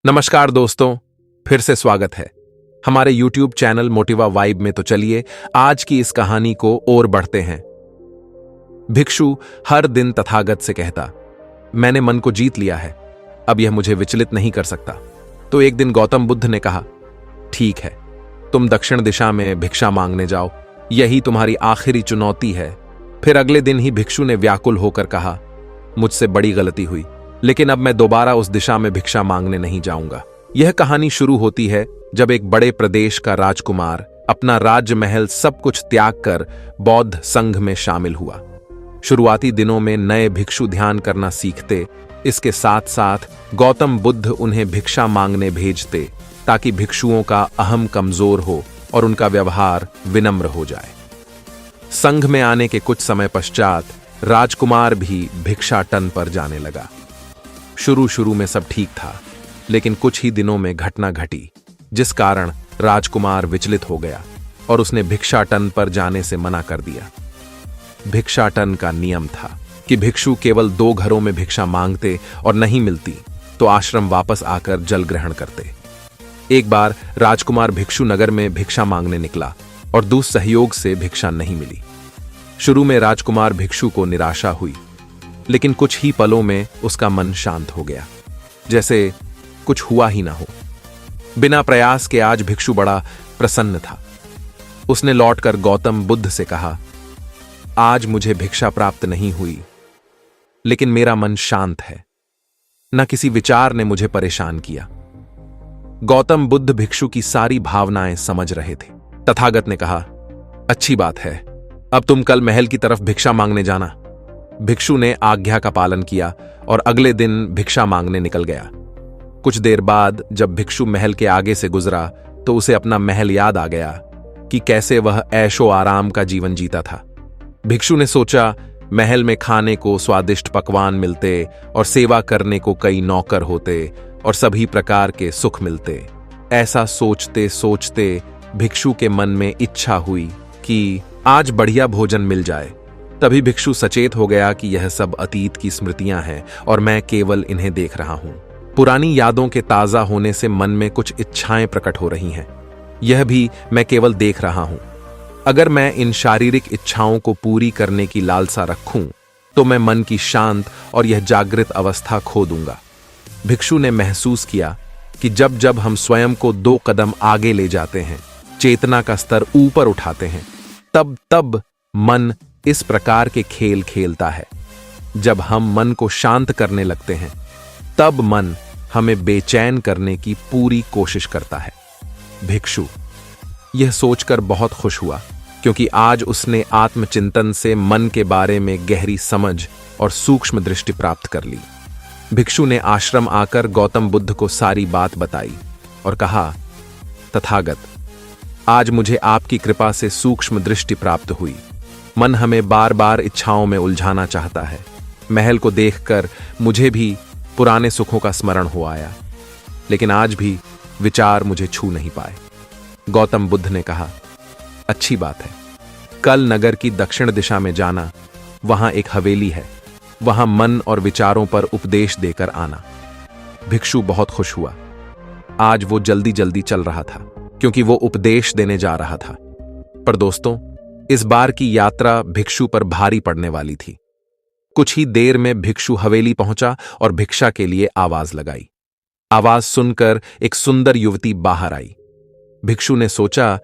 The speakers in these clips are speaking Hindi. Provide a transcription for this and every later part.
नमस्कार दोस्तों, फिर से स्वागत है हमारे YouTube चैनल मोटिवा वाइब में। तो चलिए आज की इस कहानी को और बढ़ते हैं। भिक्षु हर दिन तथागत से कहता, मैंने मन को जीत लिया है, अब यह मुझे विचलित नहीं कर सकता। तो एक दिन गौतम बुद्ध ने कहा, ठीक है, तुम दक्षिण दिशा में भिक्षा मांगने जाओ, यही तुम्हारी आखिरी चुनौती है। फिर अगले दिन ही भिक्षु ने व्याकुल होकर कहा, मुझसे बड़ी गलती हुई, लेकिन अब मैं दोबारा उस दिशा में भिक्षा मांगने नहीं जाऊंगा। यह कहानी शुरू होती है जब एक बड़े प्रदेश का राजकुमार अपना राज्य महल सब कुछ त्याग कर बौद्ध संघ में शामिल हुआ। शुरुआती दिनों में नए भिक्षु ध्यान करना सीखते, इसके साथ साथ गौतम बुद्ध उन्हें भिक्षा मांगने भेजते ताकि भिक्षुओं का अहम कमजोर हो और उनका व्यवहार विनम्र हो जाए। संघ में आने के कुछ समय पश्चात राजकुमार भी भिक्षाटन पर जाने लगा। शुरू में सब ठीक था, लेकिन कुछ ही दिनों में घटना घटी जिस कारण राजकुमार विचलित हो गया और उसने भिक्षाटन पर जाने से मना कर दिया। भिक्षाटन का नियम था कि भिक्षु केवल 2 घरों में भिक्षा मांगते और नहीं मिलती तो आश्रम वापस आकर जल ग्रहण करते। एक बार राजकुमार भिक्षु नगर में भिक्षा मांगने निकला और दुस्सहयोग से भिक्षा नहीं मिली। शुरू में राजकुमार भिक्षु को निराशा हुई, लेकिन कुछ ही पलों में उसका मन शांत हो गया, जैसे कुछ हुआ ही ना हो। बिना प्रयास के आज भिक्षु बड़ा प्रसन्न था। उसने लौटकर गौतम बुद्ध से कहा, आज मुझे भिक्षा प्राप्त नहीं हुई, लेकिन मेरा मन शांत है, न किसी विचार ने मुझे परेशान किया। गौतम बुद्ध भिक्षु की सारी भावनाएं समझ रहे थे। तथागत ने कहा, अच्छी बात है, अब तुम कल महल की तरफ भिक्षा मांगने जाना। भिक्षु ने आज्ञा का पालन किया और अगले दिन भिक्षा मांगने निकल गया। कुछ देर बाद जब भिक्षु महल के आगे से गुजरा तो उसे अपना महल याद आ गया कि कैसे वह ऐशो आराम का जीवन जीता था। भिक्षु ने सोचा, महल में खाने को स्वादिष्ट पकवान मिलते और सेवा करने को कई नौकर होते और सभी प्रकार के सुख मिलते। ऐसा सोचते सोचते भिक्षु के मन में इच्छा हुई कि आज बढ़िया भोजन मिल जाए। तभी भिक्षु सचेत हो गया कि यह सब अतीत की स्मृतियां हैं और मैं केवल इन्हें देख रहा हूं। पुरानी यादों के ताजा होने से मन में कुछ इच्छाएं प्रकट हो रही हैं, यह भी मैं केवल देख रहा हूं। अगर मैं इन शारीरिक इच्छाओं को पूरी करने की लालसा रखूं तो मैं मन की शांत और यह जागृत अवस्था खो दूंगा। भिक्षु ने महसूस किया कि जब जब हम स्वयं को 2 कदम आगे ले जाते हैं, चेतना का स्तर ऊपर उठाते हैं, तब तब मन इस प्रकार के खेल खेलता है। जब हम मन को शांत करने लगते हैं, तब मन हमें बेचैन करने की पूरी कोशिश करता है। भिक्षु यह सोचकर बहुत खुश हुआ, क्योंकि आज उसने आत्मचिंतन से मन के बारे में गहरी समझ और सूक्ष्म दृष्टि प्राप्त कर ली। भिक्षु ने आश्रम आकर गौतम बुद्ध को सारी बात बताई और कहा, तथागत, आज मुझे आपकी कृपा से सूक्ष्म दृष्टि प्राप्त हुई। मन हमें बार बार इच्छाओं में उलझाना चाहता है। महल को देखकर मुझे भी पुराने सुखों का स्मरण हो आया, लेकिन आज भी विचार मुझे छू नहीं पाए। गौतम बुद्ध ने कहा, अच्छी बात है, कल नगर की दक्षिण दिशा में जाना, वहां एक हवेली है, वहां मन और विचारों पर उपदेश देकर आना। भिक्षु बहुत खुश हुआ। आज वो जल्दी जल्दी चल रहा था, क्योंकि वो उपदेश देने जा रहा था। पर दोस्तों, इस बार की यात्रा भिक्षु पर भारी पड़ने वाली थी। कुछ ही देर में भिक्षु हवेली पहुंचा और भिक्षा के लिए आवाज लगाई। आवाज सुनकर एक सुंदर युवती बाहर आई। भिक्षु ने सोचा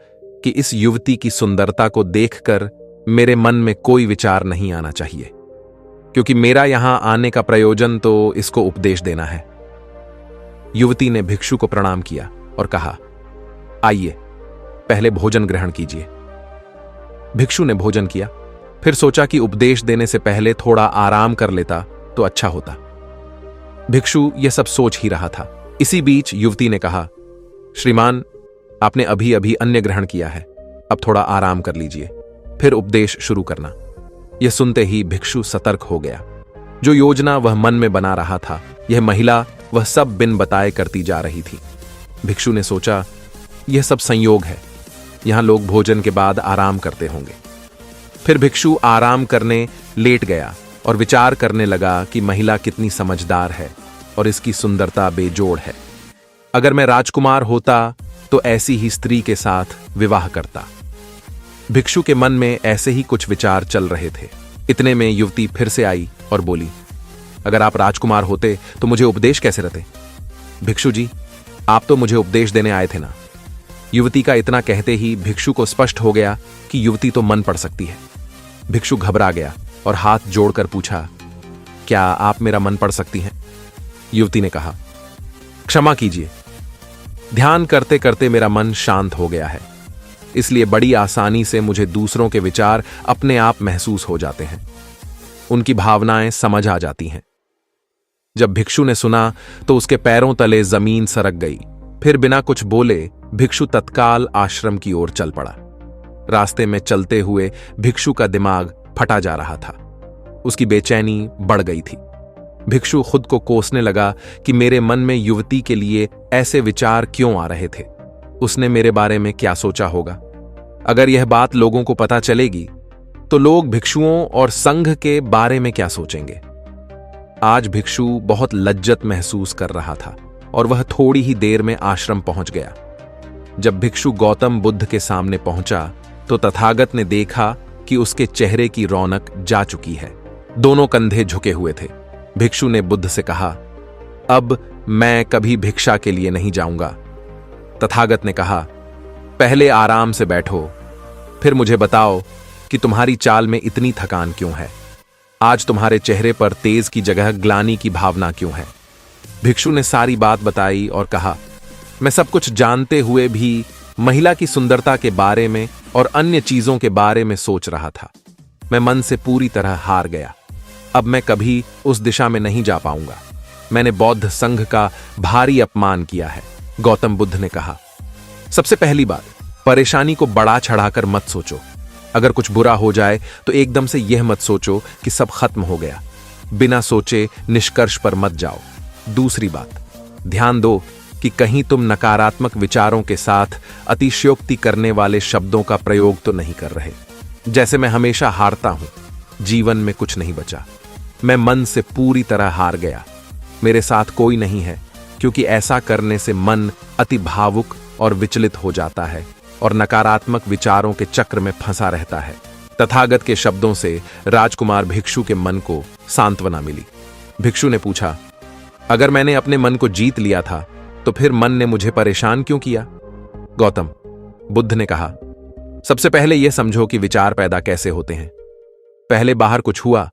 कि इस युवती की सुंदरता को देखकर मेरे मन में कोई विचार नहीं आना चाहिए, क्योंकि मेरा यहां आने का प्रयोजन तो इसको उपदेश देना है। युवती ने भिक्षु को प्रणाम किया और कहा, आइए, पहले भोजन ग्रहण कीजिए। भिक्षु ने भोजन किया, फिर सोचा कि उपदेश देने से पहले थोड़ा आराम कर लेता तो अच्छा होता। भिक्षु यह सब सोच ही रहा था। इसी बीच युवती ने कहा, श्रीमान, आपने अभी अभी अन्न ग्रहण किया है, अब थोड़ा आराम कर लीजिए, फिर उपदेश शुरू करना। यह सुनते ही भिक्षु सतर्क हो गया। जो योजना वह मन में बना रहा था, यह महिला वह सब बिन बताए करती जा रही थी। भिक्षु ने सोचा, यह सब संयोग है, यहां लोग भोजन के बाद आराम करते होंगे। फिर भिक्षु आराम करने लेट गया और विचार करने लगा कि महिला कितनी समझदार है और इसकी सुंदरता बेजोड़ है। अगर मैं राजकुमार होता तो ऐसी ही स्त्री के साथ विवाह करता। भिक्षु के मन में ऐसे ही कुछ विचार चल रहे थे। इतने में युवती फिर से आई और बोली, अगर आप राजकुमार होते तो मुझे उपदेश कैसे रहते? भिक्षु जी, आप तो मुझे उपदेश देने आए थे ना। युवती का इतना कहते ही भिक्षु को स्पष्ट हो गया कि युवती तो मन पढ़ सकती है। भिक्षु घबरा गया और हाथ जोड़कर पूछा, क्या आप मेरा मन पढ़ सकती हैं? युवती ने कहा, क्षमा कीजिए, ध्यान करते करते मेरा मन शांत हो गया है, इसलिए बड़ी आसानी से मुझे दूसरों के विचार अपने आप महसूस हो जाते हैं, उनकी भावनाएं समझ आ जाती हैं। जब भिक्षु ने सुना तो उसके पैरों तले जमीन सरक गई। फिर बिना कुछ बोले भिक्षु तत्काल आश्रम की ओर चल पड़ा। रास्ते में चलते हुए भिक्षु का दिमाग फटा जा रहा था। उसकी बेचैनी बढ़ गई थी। भिक्षु खुद को कोसने लगा कि मेरे मन में युवती के लिए ऐसे विचार क्यों आ रहे थे। उसने मेरे बारे में क्या सोचा होगा? अगर यह बात लोगों को पता चलेगी तो लोग भिक्षुओं और संघ के बारे में क्या सोचेंगे? आज भिक्षु बहुत लज्जत महसूस कर रहा था और वह थोड़ी ही देर में आश्रम पहुंच गया। जब भिक्षु गौतम बुद्ध के सामने पहुंचा तो तथागत ने देखा कि उसके चेहरे की रौनक जा चुकी है। दोनों कंधे झुके हुए थे। भिक्षु ने बुद्ध से कहा, अब मैं कभी भिक्षा के लिए नहीं जाऊंगा। तथागत ने कहा, पहले आराम से बैठो, फिर मुझे बताओ कि तुम्हारी चाल में इतनी थकान क्यों है? आज तुम्हारे चेहरे पर तेज की जगह ग्लानि की भावना क्यों है? भिक्षु ने सारी बात बताई और कहा, मैं सब कुछ जानते हुए भी महिला की सुंदरता के बारे में और अन्य चीजों के बारे में सोच रहा था। मैं मन से पूरी तरह हार गया। अब मैं कभी उस दिशा में नहीं जा पाऊंगा। मैंने बौद्ध संघ का भारी अपमान किया है। गौतम बुद्ध ने कहा, सबसे पहली बात, परेशानी को बढ़ा चढ़ाकर मत सोचो। अगर कुछ बुरा हो जाए तो एकदम से यह मत सोचो कि सब खत्म हो गया। बिना सोचे निष्कर्ष पर मत जाओ। दूसरी बात, ध्यान दो कि कहीं तुम नकारात्मक विचारों के साथ अतिशयोक्ति करने वाले शब्दों का प्रयोग तो नहीं कर रहे। जैसे मैं हमेशा हारता हूं, जीवन में कुछ नहीं बचा। मैं मन से पूरी तरह हार गया। मेरे साथ कोई नहीं है, क्योंकि ऐसा करने से मन अति भावुक और विचलित हो जाता है और नकारात्मक विचारों के चक्र में फंसा रहता है। तथागत के शब्दों से राजकुमार भिक्षु के मन को सांत्वना मिली। भिक्षु ने पूछा, अगर मैंने अपने मन को जीत लिया था तो फिर मन ने मुझे परेशान क्यों किया? गौतम, बुद्ध ने कहा, सबसे पहले यह समझो कि विचार पैदा कैसे होते हैं। पहले बाहर कुछ हुआ,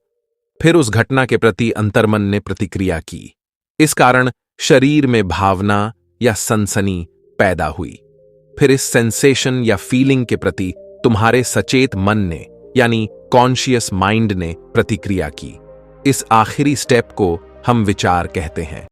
फिर उस घटना के प्रति अंतर्मन ने प्रतिक्रिया की। इस कारण शरीर में भावना या सनसनी पैदा हुई। फिर इस सेंसेशन या फीलिंग के प्रति तुम्हारे सचेत मन ने यानी कॉन्शियस माइंड ने प्रतिक्रिया की। इस आखिरी स्टेप को हम विचार कहते हैं।